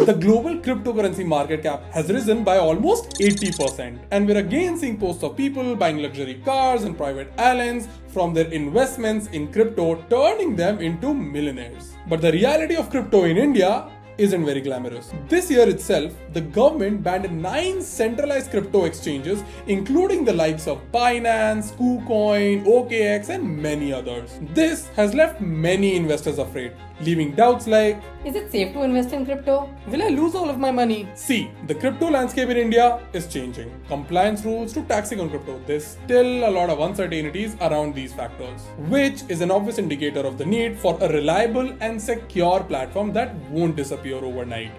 The global cryptocurrency market cap has risen by almost 80%, and we're again seeing posts of people buying luxury cars and private islands from their investments in crypto, turning them into millionaires. But the reality of crypto in India isn't very glamorous. This year itself, the government banned 9 centralized crypto exchanges, including the likes of Binance, KuCoin, OKX, and many others. This has left many investors afraid, leaving doubts like, is it safe to invest in crypto? Will I lose all of my money? See, the crypto landscape in India is changing. Compliance rules to taxing on crypto. There's still a lot of uncertainties around these factors, which is an obvious indicator of the need for a reliable and secure platform that won't disappear overnight.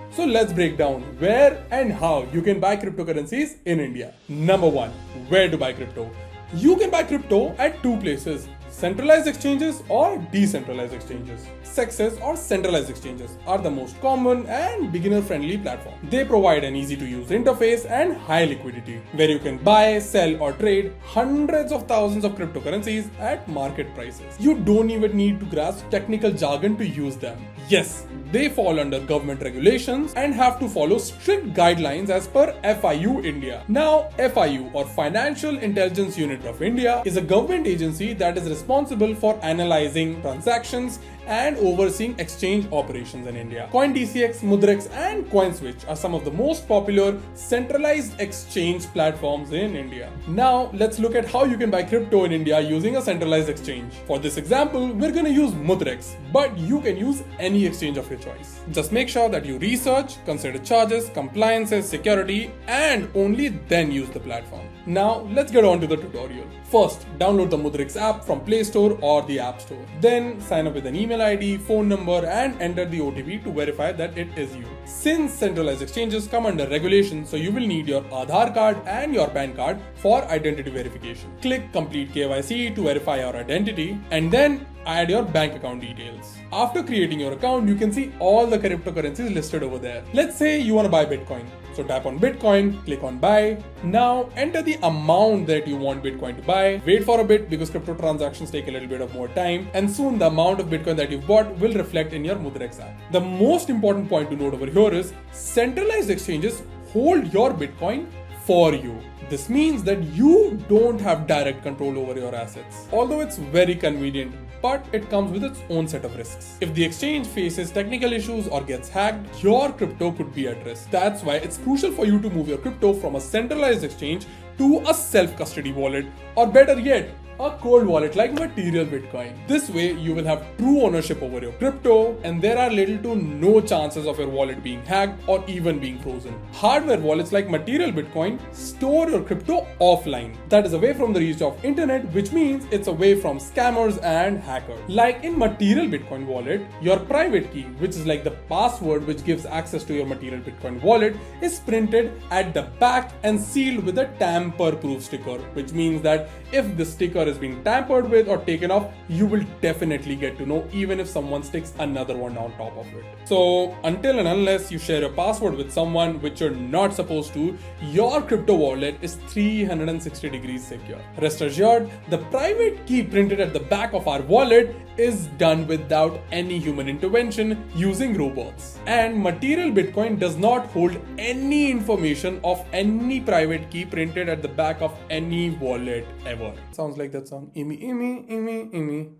So let's break down where and how you can buy cryptocurrencies in India. Number 1, where to buy crypto. You can buy crypto at 2 places: centralized exchanges or decentralized exchanges. CEXs or centralized exchanges are the most common and beginner-friendly platform. They provide an easy-to-use interface and high liquidity, where you can buy, sell, or trade hundreds of thousands of cryptocurrencies at market prices. You don't even need to grasp technical jargon to use them. Yes, they fall under government regulations and have to follow strict guidelines as per FIU India. Now, FIU or Financial Intelligence Unit of India is a government agency that is responsible for analyzing transactions and overseeing exchange operations in India. CoinDCX, Mudrex, and CoinSwitch are some of the most popular centralized exchange platforms in India. Now, let's look at how you can buy crypto in India using a centralized exchange. For this example, we're going to use Mudrex, but you can use any exchange of your choice. Just make sure that you research, consider charges, compliances, security, and only then use the platform. Now, let's get on to the tutorial. First, download the Mudrex app from Play Store or the App Store. Then, sign up with an email ID, phone number, and enter the OTP to verify that it is you. Since centralized exchanges come under regulation, so you will need your Aadhaar card and your PAN card for identity verification. Click Complete KYC to verify your identity, and then add your bank account details. After creating your account, you can see all the cryptocurrencies listed over there. Let's say you want to buy Bitcoin. So tap on Bitcoin, click on buy. Now enter the amount that you want Bitcoin to buy. Wait for a bit because crypto transactions take a little bit of more time, and soon the amount of Bitcoin that you've bought will reflect in your Mudrex app. The most important point to note over here is centralized exchanges hold your Bitcoin for you. This means that you don't have direct control over your assets. Although it's very convenient, but it comes with its own set of risks. If the exchange faces technical issues or gets hacked, your crypto could be at risk. That's why it's crucial for you to move your crypto from a centralized exchange to a self-custody wallet, or better yet, a cold wallet like Material Bitcoin. This way, you will have true ownership over your crypto, and there are little to no chances of your wallet being hacked or even being frozen. Hardware wallets like Material Bitcoin store your crypto offline. That is away from the reach of internet, which means it's away from scammers and hackers. Like in Material Bitcoin wallet, your private key, which is like the password which gives access to your Material Bitcoin wallet, is printed at the back and sealed with a tamper-proof sticker, which means that if the sticker is being tampered with or taken off, you will definitely get to know, even if someone sticks another one on top of it. So until and unless you share your password with someone, which you're not supposed to, your crypto wallet is 360 degrees secure. Rest assured, the private key printed at the back of our wallet is done without any human intervention using robots. And Material Bitcoin does not hold any information of any private key printed at the back of any wallet ever. Sounds like that song. Imi.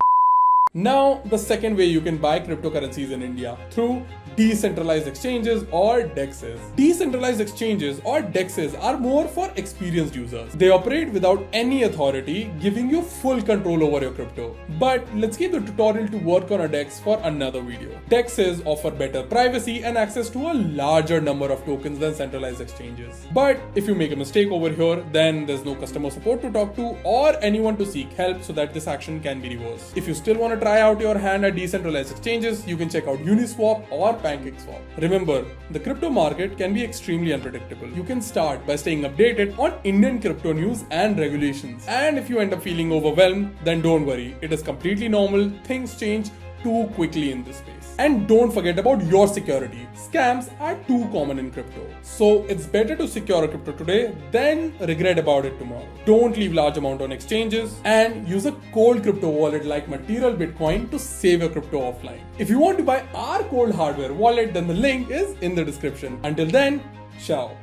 Now, the second way you can buy cryptocurrencies in India, through decentralized exchanges or DEXs. Decentralized exchanges or DEXs are more for experienced users. They operate without any authority, giving you full control over your crypto. But let's keep the tutorial to work on a DEX for another video. DEXs offer better privacy and access to a larger number of tokens than centralized exchanges. But if you make a mistake over here, then there's no customer support to talk to or anyone to seek help so that this action can be reversed. If you still want to try out your hand at decentralized exchanges, you can check out Uniswap or PancakeSwap. Remember, the crypto market can be extremely unpredictable. You can start by staying updated on Indian crypto news and regulations. And if you end up feeling overwhelmed, then don't worry. It is completely normal. Things change too quickly in this space. And don't forget about your security. Scams are too common in crypto. So it's better to secure a crypto today than regret about it tomorrow. Don't leave large amount on exchanges and use a cold crypto wallet like Material Bitcoin to save your crypto offline. If you want to buy our cold hardware wallet, then the link is in the description. Until then, ciao.